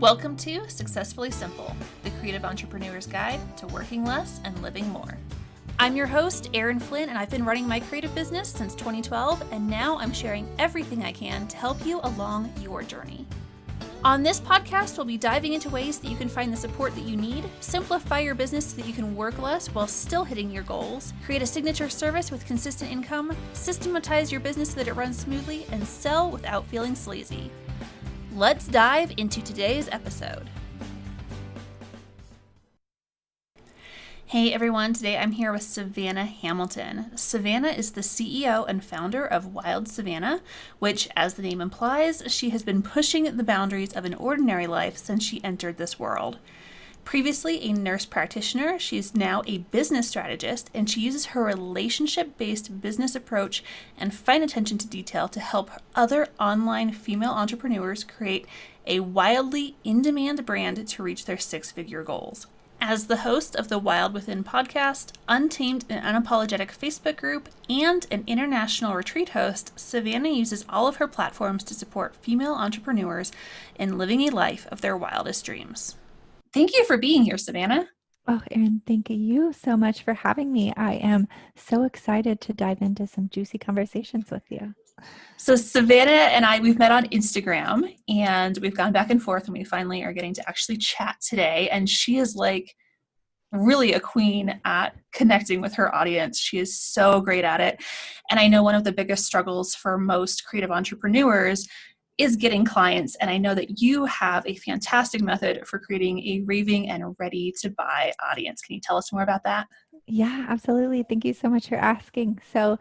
Welcome to Successfully Simple, the creative entrepreneur's guide to working less and living more. I'm your host, Erin Flynn, and I've been running my creative business since 2012, and now I'm sharing everything I can to help you along your journey. On this podcast, we'll be diving into ways that you can find the support that you need, simplify your business so that you can work less while still hitting your goals, create a signature service with consistent income, systematize your business so that it runs smoothly, and sell without feeling sleazy. Let's dive into today's episode. Hey everyone, today I'm here with Savannah Hamilton. Savannah is the CEO and founder of Wild Savannah, which, as the name implies, she has been pushing the boundaries of an ordinary life since she entered this world. Previously a nurse practitioner, she is now a business strategist, and she uses her relationship-based business approach and fine attention to detail to help other online female entrepreneurs create a wildly in-demand brand to reach their six-figure goals. As the host of the Wild Within podcast, Untamed and Unapologetic Facebook group, and an international retreat host, Savannah uses all of her platforms to support female entrepreneurs in living a life of their wildest dreams. Thank you for being here, Savannah. Oh, Erin, thank you so much for having me. I am so excited to dive into some juicy conversations with you. So Savannah and I, we've met on Instagram and we've gone back and forth, and we finally are getting to actually chat today. And she is like really a queen at connecting with her audience. She is so great at it. And I know one of the biggest struggles for most creative entrepreneurs is getting clients. And I know that you have a fantastic method for creating a raving and ready to buy audience. Can you tell us more about that? Yeah, absolutely. Thank you so much for asking. So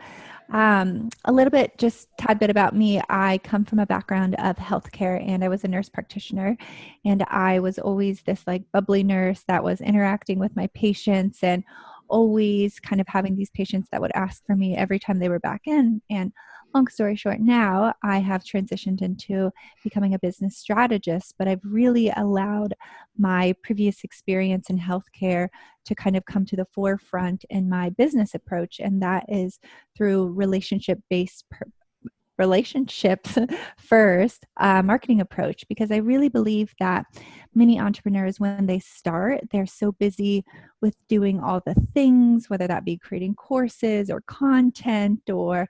a little bit, just a tad bit about me. I come from a background of healthcare, and I was a nurse practitioner, and I was always this like bubbly nurse that was interacting with my patients and always kind of having these patients that would ask for me every time they were back in. And long story short, now I have transitioned into becoming a business strategist, but I've really allowed my previous experience in healthcare to kind of come to the forefront in my business approach. And that is through relationships first marketing approach, because I really believe that many entrepreneurs, when they start, they're so busy with doing all the things, whether that be creating courses or content or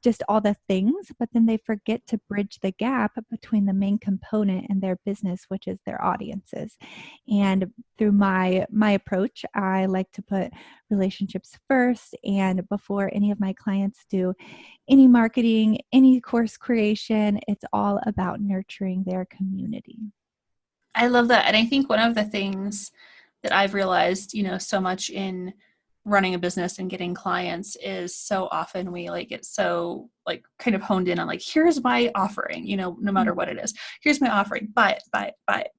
just all the things, but then they forget to bridge the gap between the main component in their business, which is their audiences. And through my approach, I like to put relationships first. And before any of my clients do any marketing, any course creation, it's all about nurturing their community. I love that. And I think one of the things that I've realized, so much in running a business and getting clients is so often we get so kind of honed in on here's my offering, no matter what it is, here's my offering, buy it.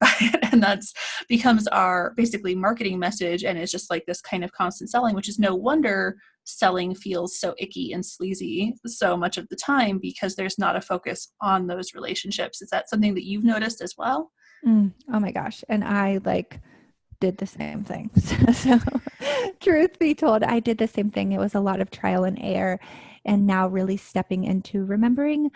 And that's becomes our basically marketing message. And it's just this kind of constant selling, which is no wonder selling feels so icky and sleazy so much of the time, because there's not a focus on those relationships. Is that something that you've noticed as well? Oh my gosh. And I did the same thing. So truth be told, I did the same thing. It was a lot of trial and error, and now really stepping into remembering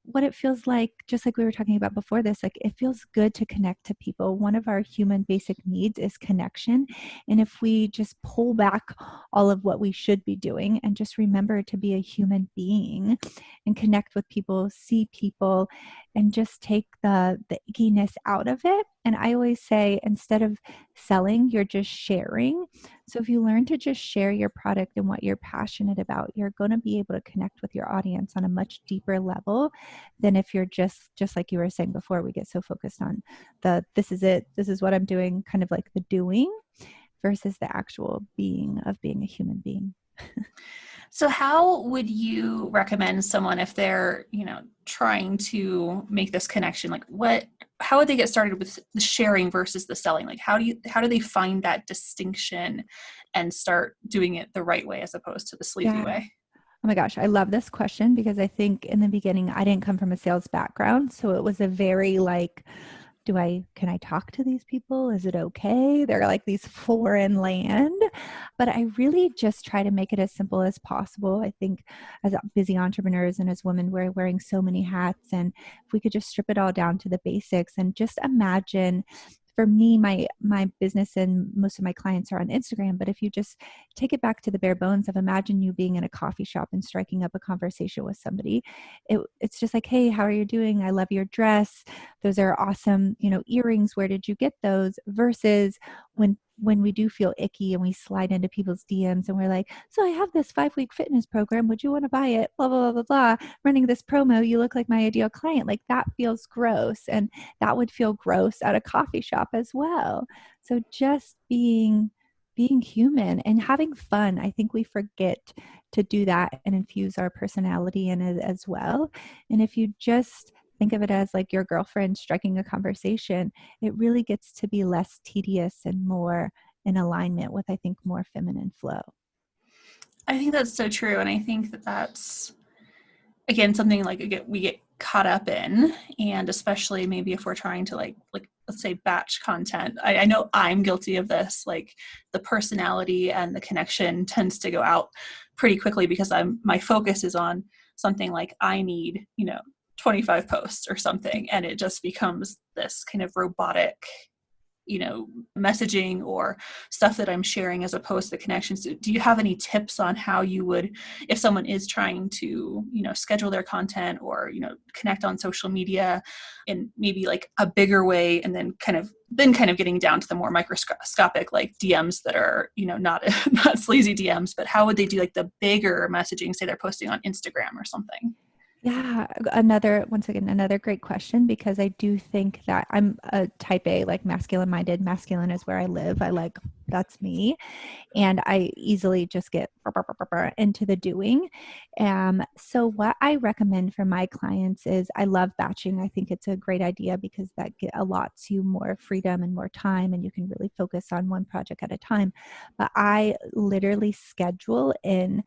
what it feels like, just like we were talking about before this, it feels good to connect to people. One of our human basic needs is connection. And if we just pull back all of what we should be doing and just remember to be a human being and connect with people, see people, and just take the ickiness out of it. And I always say, instead of selling, you're just sharing. So if you learn to just share your product and what you're passionate about, you're going to be able to connect with your audience on a much deeper level than if you're just like you were saying before, we get so focused on this is what I'm doing, kind of like the doing versus the actual being of being a human being. So how would you recommend someone, if they're, trying to make this connection, how would they get started with the sharing versus the selling? How do they find that distinction and start doing it the right way as opposed to the sleazy way? Oh my gosh, I love this question, because I think in the beginning, I didn't come from a sales background. So it was a very can I talk to these people? Is it okay? They're like these foreign land. But I really just try to make it as simple as possible. I think as busy entrepreneurs and as women, we're wearing so many hats. And if we could just strip it all down to the basics and just imagine, for me, my business and most of my clients are on Instagram, but if you just take it back to the bare bones of, imagine you being in a coffee shop and striking up a conversation with somebody. It's just like, hey, how are you doing? I love your dress. Those are awesome, earrings. Where did you get those? Versus when we do feel icky and we slide into people's DMs and we're like, so I have this 5-week fitness program. Would you want to buy it? Blah, blah, blah, blah, blah. Running this promo. You look like my ideal client. Like, that feels gross. And that would feel gross at a coffee shop as well. So just being human and having fun. I think we forget to do that and infuse our personality in it as well. And if you just think of it as like your girlfriend striking a conversation, it really gets to be less tedious and more in alignment with, I think, more feminine flow. I think that's so true. And I think that that's, again, something like we get caught up in, and especially maybe if we're trying to like let's say batch content. I know I'm guilty of this. Like, the personality and the connection tends to go out pretty quickly because my focus is on something like, I need 25 posts or something, and it just becomes this kind of robotic messaging or stuff that I'm sharing, as opposed to the connections. Do you have any tips on how you would, if someone is trying to, schedule their content or, connect on social media in maybe like a bigger way, and then kind of getting down to the more microscopic, like DMs that are, not sleazy DMs, but how would they do like the bigger messaging, say they're posting on Instagram or something? Yeah, another great question, because I do think that I'm a type A, like masculine minded. Masculine is where I live. That's me. And I easily just get into the doing. So what I recommend for my clients is, I love batching. I think it's a great idea because that allots you more freedom and more time, and you can really focus on one project at a time. But I literally schedule in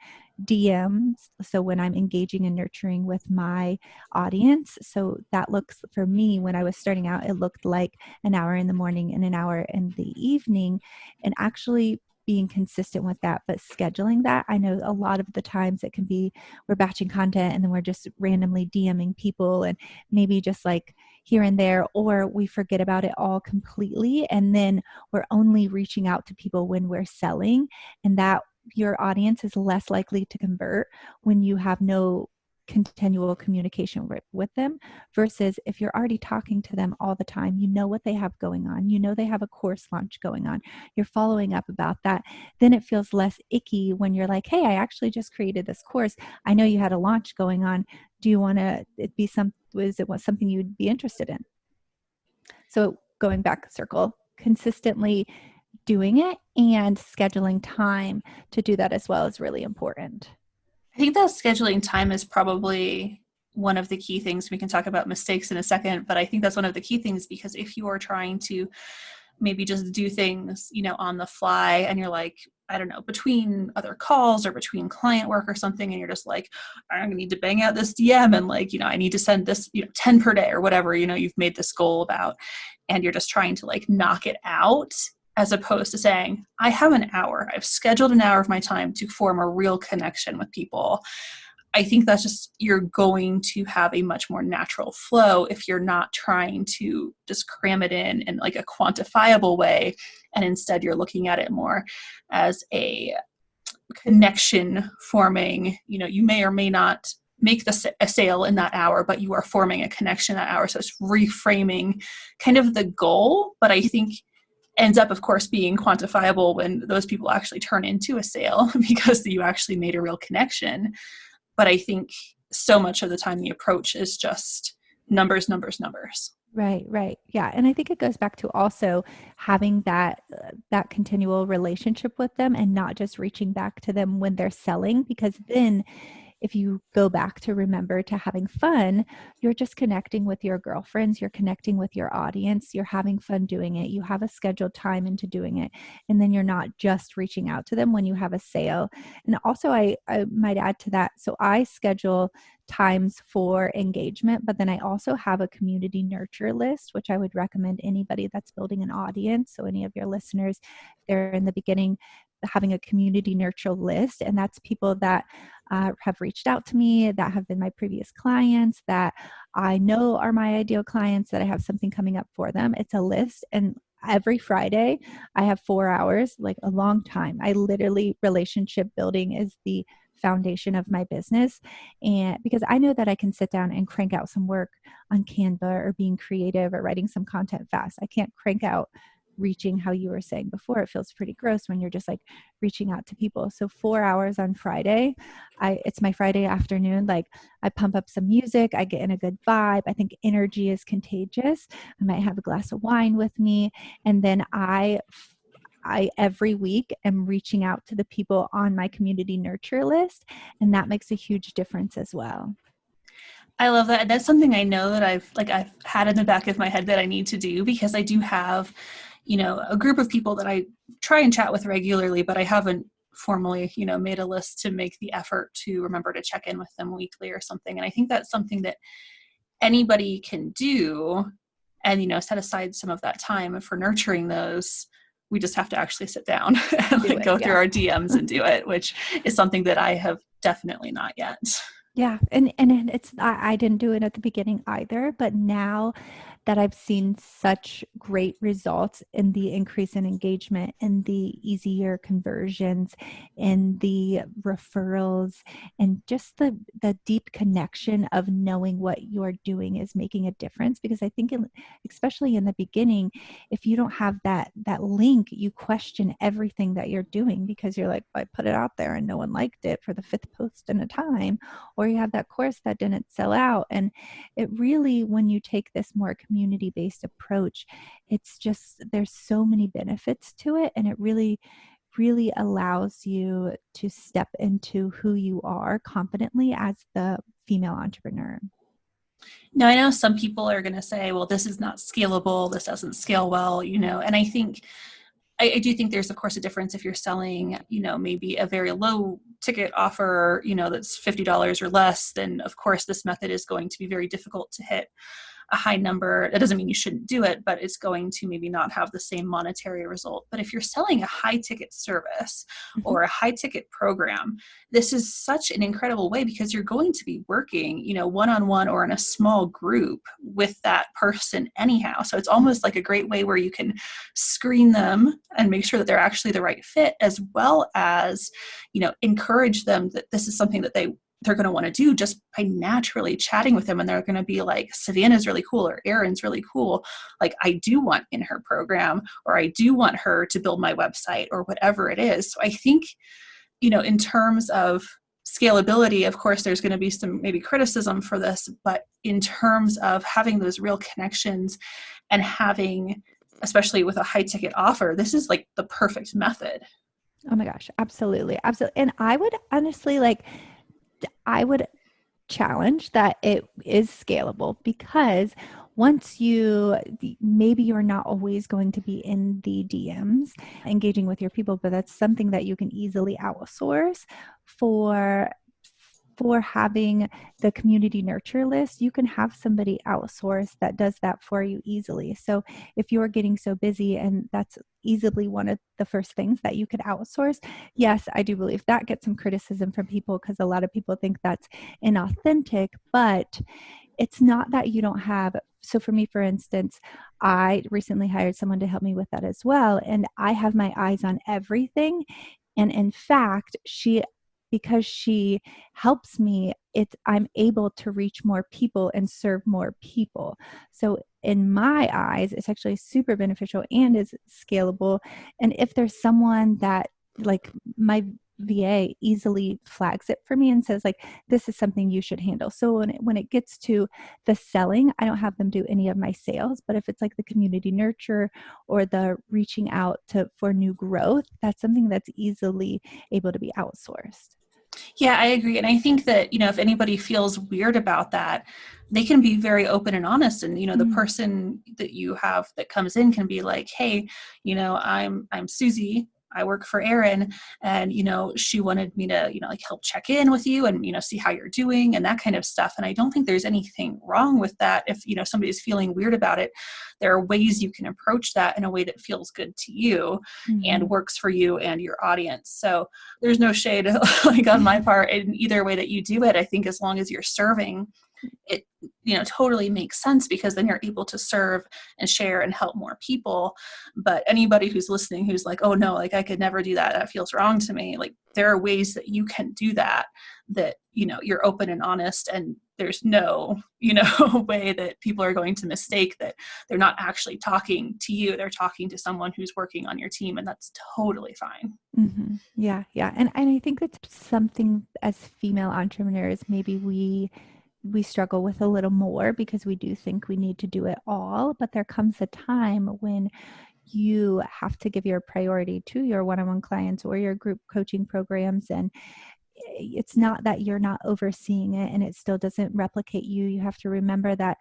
DMs. So when I'm engaging and nurturing with my audience, so that looks, for me, when I was starting out, it looked like an hour in the morning and an hour in the evening, and actually being consistent with that, but scheduling that. I know a lot of the times it can be, we're batching content and then we're just randomly DMing people, and maybe just like here and there, or we forget about it all completely. And then we're only reaching out to people when we're selling, and that your audience is less likely to convert when you have no continual communication with them, versus if you're already talking to them all the time, what they have going on, they have a course launch going on, you're following up about that, then it feels less icky when you're like, hey, I actually just created this course. I know you had a launch going on. Do you want to be something you'd be interested in? So going back circle, consistently doing it and scheduling time to do that as well is really important. I think that scheduling time is probably one of the key things. We can talk about mistakes in a second, but I think that's one of the key things, because if you are trying to maybe just do things, on the fly, and you're like, I don't know, between other calls or between client work or something, and you're just like, I'm going to need to bang out this DM, and like, I need to send this, 10 per day or whatever, you've made this goal about, and you're just trying to like knock it out, as opposed to saying, I have an hour. I've scheduled an hour of my time to form a real connection with people. I think that's just, you're going to have a much more natural flow if you're not trying to just cram it in like a quantifiable way. And instead you're looking at it more as a connection forming, you may or may not make a sale in that hour, but you are forming a connection that hour. So it's reframing kind of the goal, but I think ends up, of course, being quantifiable when those people actually turn into a sale because you actually made a real connection. But I think so much of the time the approach is just numbers, numbers, numbers. Right. Yeah. And I think it goes back to also having that continual relationship with them, and not just reaching back to them when they're selling, because then if you go back to remember to having fun, you're just connecting with your girlfriends, you're connecting with your audience, you're having fun doing it. You have a scheduled time into doing it. And then you're not just reaching out to them when you have a sale. And also I might add to that. So I schedule times for engagement, but then I also have a community nurture list, which I would recommend anybody that's building an audience. So any of your listeners, they're in the beginning, having a community nurture list, and that's people that have reached out to me, that have been my previous clients, that I know are my ideal clients, that I have something coming up for them. It's a list, and every Friday I have 4 hours, like a long time. I literally, relationship building is the foundation of my business. And because I know that I can sit down and crank out some work on Canva or being creative or writing some content fast. I can't crank out reaching, how you were saying before. It feels pretty gross when you're just like reaching out to people. So 4 hours on Friday, it's my Friday afternoon. Like I pump up some music, I get in a good vibe. I think energy is contagious. I might have a glass of wine with me. And then I every week am reaching out to the people on my community nurture list. And that makes a huge difference as well. I love that. That's something I know that I've had in the back of my head that I need to do, because I do have, a group of people that I try and chat with regularly, but I haven't formally, made a list to make the effort to remember to check in with them weekly or something. And I think that's something that anybody can do, and, set aside some of that time for nurturing those. We just have to actually sit down and go through our DMs and do it, which is something that I have definitely not yet. Yeah. And it's, I didn't do it at the beginning either, but now that I've seen such great results in the increase in engagement and the easier conversions and the referrals and just the deep connection of knowing what you're doing is making a difference. Because I think especially in the beginning, if you don't have that link, you question everything that you're doing, because you're like, I put it out there and no one liked it for the 5th post in a time, or you have that course that didn't sell out. And it really, when you take this more community-based approach, it's just, there's so many benefits to it. And it really allows you to step into who you are confidently as the female entrepreneur. Now, I know some people are going to say, well, this is not scalable. This doesn't scale well, and I think, I do think there's, of course, a difference if you're selling, maybe a very low ticket offer, that's $50 or less, then of course this method is going to be very difficult to hit a high number. That doesn't mean you shouldn't do it, but it's going to maybe not have the same monetary result. But if you're selling a high ticket service or a high ticket program, this is such an incredible way, because you're going to be working, one-on-one or in a small group with that person anyhow. So it's almost like a great way where you can screen them and make sure that they're actually the right fit, as well as, encourage them that this is something that they're going to want to do just by naturally chatting with them. And they're going to be like, Savannah's really cool, or Erin's really cool. Like, I do want in her program, or I do want her to build my website, or whatever it is. So I think, in terms of scalability, of course, there's going to be some maybe criticism for this, but in terms of having those real connections and having, especially with a high ticket offer, this is like the perfect method. Oh my gosh. Absolutely. Absolutely. And I would honestly I would challenge that it is scalable, because once maybe you're not always going to be in the DMs engaging with your people, but that's something that you can easily outsource for having the community nurture list. You can have somebody outsource that does that for you easily. So if you're getting so busy, and that's easily one of the first things that you could outsource, yes, I do believe that gets some criticism from people, because a lot of people think that's inauthentic, but it's not that you don't have. So for me, for instance, I recently hired someone to help me with that as well. And I have my eyes on everything. And in fact, because she helps me, I'm able to reach more people and serve more people. So in my eyes, it's actually super beneficial and is scalable. And if there's someone that, like, my VA easily flags it for me and says, like, this is something you should handle. So when it gets to the selling, I don't have them do any of my sales. But if it's like the community nurture or the reaching out for new growth, that's something that's easily able to be outsourced. Yeah, I agree. And I think that, if anybody feels weird about that, they can be very open and honest. And, the Mm, person that you have that comes in can be like, hey, I'm Susie. I work for Erin, and, she wanted me to, like help check in with you and, see how you're doing and that kind of stuff. And I don't think there's anything wrong with that. If, somebody's feeling weird about it, there are ways you can approach that in a way that feels good to you and mhm. works for you and your audience. So there's no shade like on my part in either way that you do it. I think as long as you're serving, it totally makes sense, because then you're able to serve and share and help more people. But anybody who's listening who's like, oh no, like I could never do that, that feels wrong to me, like there are ways that you can do that, you're open and honest, and there's no way that people are going to mistake that they're not actually talking to you, they're talking to someone who's working on your team, and that's totally fine. Yeah, yeah. And I think that's something as female entrepreneurs, maybe we struggle with a little more because we do think we need to do it all, but there comes a time when you have to give your priority to your one-on-one clients or your group coaching programs. And it's not that you're not overseeing it and it still doesn't replicate you. You have to remember that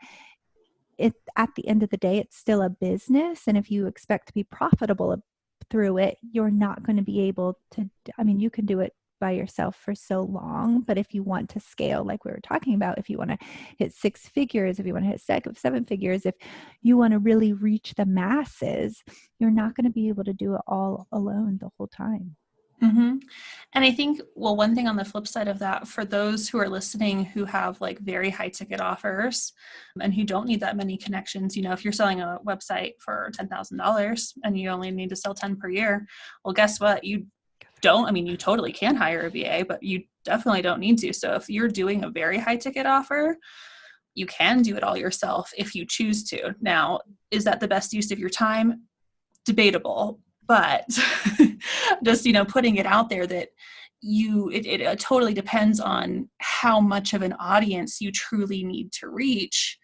at the end of the day, it's still a business. And if you expect to be profitable through it, you're not going to be able to. I mean, you can do it by yourself for so long, but if you want to scale, like we were talking about, if you want to hit 6 figures, if you want to hit 7 figures, if you want to really reach the masses, you're not going to be able to do it all alone the whole time. Mm-hmm. And I think, well, one thing on the flip side of that, for those who are listening who have like very high ticket offers and who don't need that many connections, if you're selling a website for $10,000 and you only need to sell 10 per year, well, guess what? You totally can hire a VA, but you definitely don't need to. So if you're doing a very high ticket offer, you can do it all yourself if you choose to. Now, is that the best use of your time? Debatable, but just putting it out there that it totally depends on how much of an audience you truly need to reach,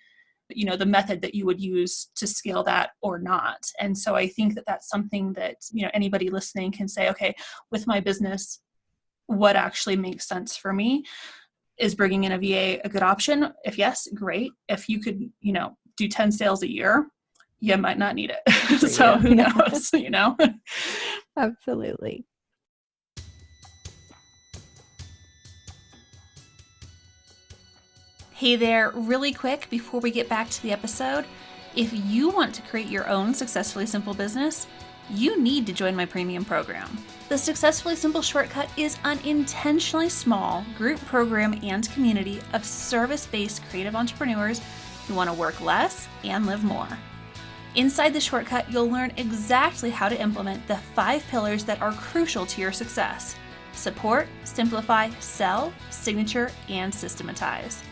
the method that you would use to scale that or not. And so I think that that's something that anybody listening can say, okay, with my business, what actually makes sense for me? Is bringing in a VA a good option? If yes, great. If you could do 10 sales a year, you might not need Good it. for So you. who Yeah, knows? absolutely. Hey there, really quick before we get back to the episode, if you want to create your own Successfully Simple business, you need to join my premium program. The Successfully Simple Shortcut is an intentionally small group program and community of service-based creative entrepreneurs who want to work less and live more. Inside the shortcut, you'll learn exactly how to implement the 5 pillars that are crucial to your success: support, simplify, sell, signature, and systematize.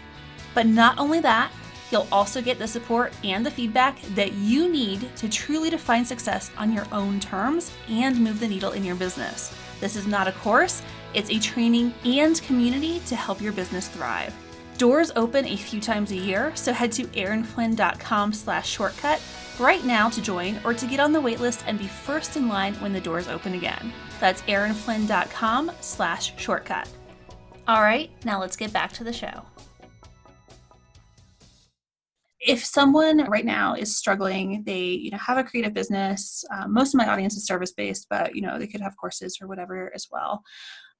But not only that, you'll also get the support and the feedback that you need to truly define success on your own terms and move the needle in your business. This is not a course, it's a training and community to help your business thrive. Doors open a few times a year, so head to erinflynn.com/shortcut right now to join or to get on the waitlist and be first in line when the doors open again. That's erinflynn.com/shortcut. All right, now let's get back to the show. If someone right now is struggling, they have a creative business. Most of my audience is service-based, but they could have courses or whatever as well.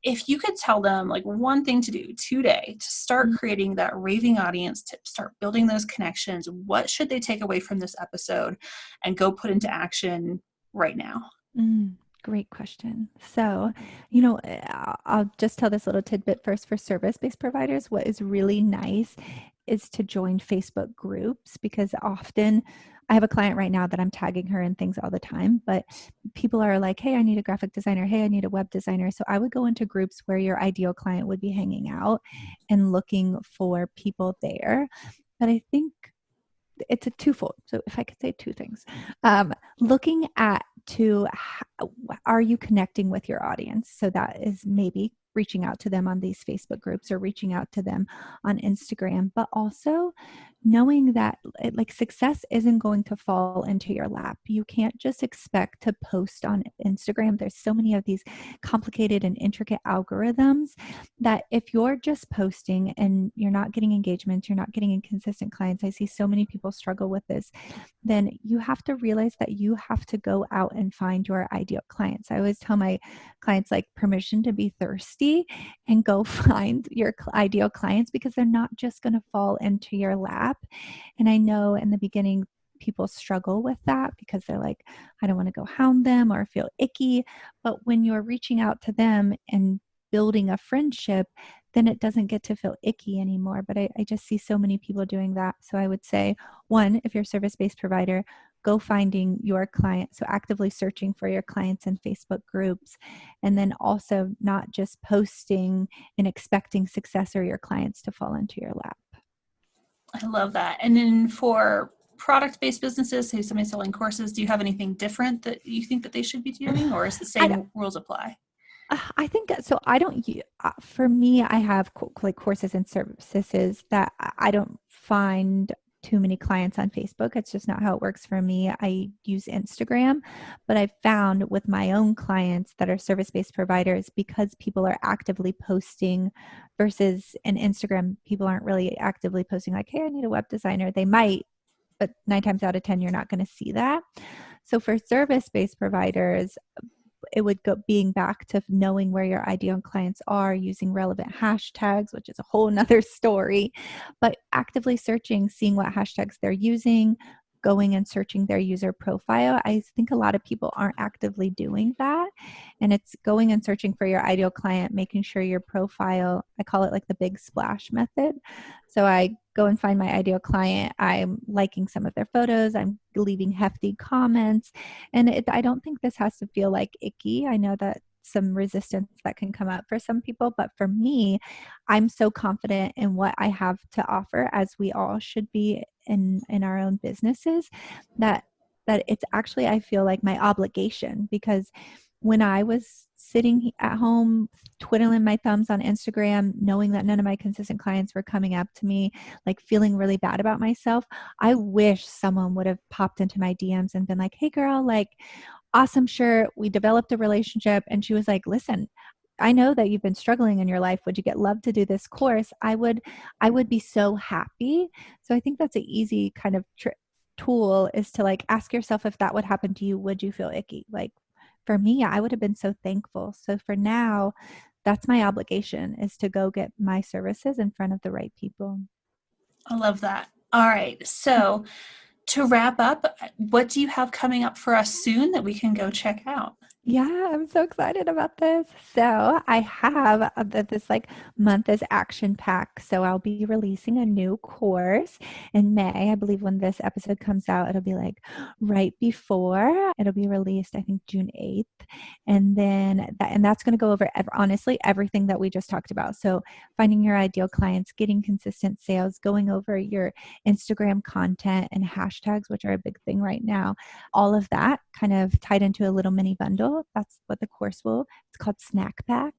If you could tell them like one thing to do today to start creating that raving audience, to start building those connections, what should they take away from this episode and go put into action right now? Great question. So, I'll just tell this little tidbit first for service-based providers. What is really nice is to join Facebook groups, because often I have a client right now that I'm tagging her in things all the time, but people are like, hey, I need a graphic designer. Hey, I need a web designer. So I would go into groups where your ideal client would be hanging out and looking for people there. But I think it's a twofold. So if I could say 2 things, looking at are you connecting with your audience? So that is maybe reaching out to them on these Facebook groups or reaching out to them on Instagram, but also knowing that like success isn't going to fall into your lap. You can't just expect to post on Instagram. There's so many of these complicated and intricate algorithms that if you're just posting and you're not getting engagements, you're not getting inconsistent clients. I see so many people struggle with this. Then you have to realize that you have to go out and find your ideal clients. I always tell my clients like permission to be thirsty and go find your ideal clients, because they're not just going to fall into your lap. And I know in the beginning, people struggle with that because they're like, I don't want to go hound them or feel icky. But when you're reaching out to them and building a friendship, then it doesn't get to feel icky anymore. But I just see so many people doing that. So I would say, one, if you're a service-based provider, go finding your clients. So actively searching for your clients in Facebook groups, and then also not just posting and expecting success or your clients to fall into your lap. I love that. And then for product-based businesses, say somebody's selling courses, do you have anything different that you think that they should be doing, or is the same rules apply? I think so. I don't, for me, I have like courses and services that I don't find too many clients on Facebook. It's just not how it works for me. I use Instagram, but I've found with my own clients that are service-based providers, because people are actively posting versus in Instagram, people aren't really actively posting like, hey, I need a web designer. They might, but 9 times out of 10, you're not going to see that. So for service-based providers, it would go being back to knowing where your ideal clients are, using relevant hashtags, which is a whole nother story, but actively searching, seeing what hashtags they're using, going and searching their user profile. I think a lot of people aren't actively doing that. And it's going and searching for your ideal client, making sure your profile, I call it like the big splash method. So I go and find my ideal client. I'm liking some of their photos. I'm leaving hefty comments. And I don't think this has to feel like icky. I know that some resistance that can come up for some people, but for me, I'm so confident in what I have to offer, as we all should be in our own businesses, that it's actually, I feel like my obligation, because when I was sitting at home twiddling my thumbs on Instagram, knowing that none of my consistent clients were coming up to me, like feeling really bad about myself, I wish someone would have popped into my DMs and been like, hey girl, like awesome shirt. We developed a relationship. And she was like, listen, I know that you've been struggling in your life. Would you get love to do this course? I would be so happy. So I think that's an easy kind of tool, is to like ask yourself, if that would happen to you, would you feel icky? Like for me, I would have been so thankful. So for now, that's my obligation, is to go get my services in front of the right people. I love that. All right. So to wrap up, what do you have coming up for us soon that we can go check out? Yeah, I'm so excited about this. So I have this like month is action packed. So I'll be releasing a new course in May. I believe when this episode comes out, it'll be like right before it'll be released, I think June 8th. And then that's going to go over honestly everything that we just talked about. So finding your ideal clients, getting consistent sales, going over your Instagram content and hashtags, which are a big thing right now. All of that kind of tied into a little mini bundle. That's what the course it's called Snack Pack.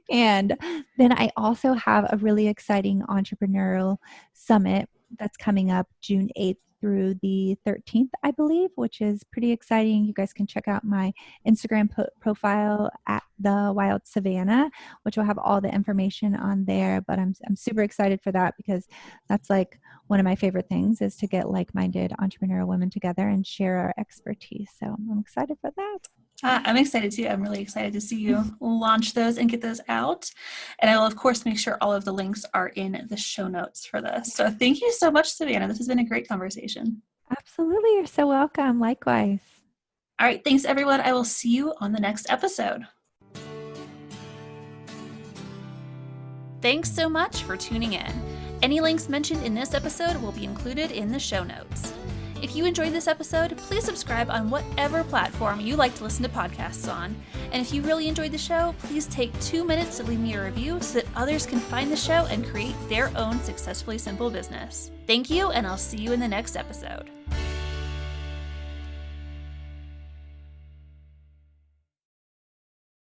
And then I also have a really exciting entrepreneurial summit that's coming up June 8th through the 13th, I believe, which is pretty exciting. You guys can check out my Instagram profile at the Wild Savannah, which will have all the information on there. But I'm super excited for that, because that's like one of my favorite things, is to get like-minded entrepreneurial women together and share our expertise. So I'm excited for that. I'm excited too. I'm really excited to see you launch those and get those out. And I will, of course, make sure all of the links are in the show notes for this. So thank you so much, Savannah. This has been a great conversation. Absolutely. You're so welcome. Likewise. All right. Thanks, everyone. I will see you on the next episode. Thanks so much for tuning in. Any links mentioned in this episode will be included in the show notes. If you enjoyed this episode, please subscribe on whatever platform you like to listen to podcasts on. And if you really enjoyed the show, please take 2 minutes to leave me a review so that others can find the show and create their own successfully simple business. Thank you, and I'll see you in the next episode.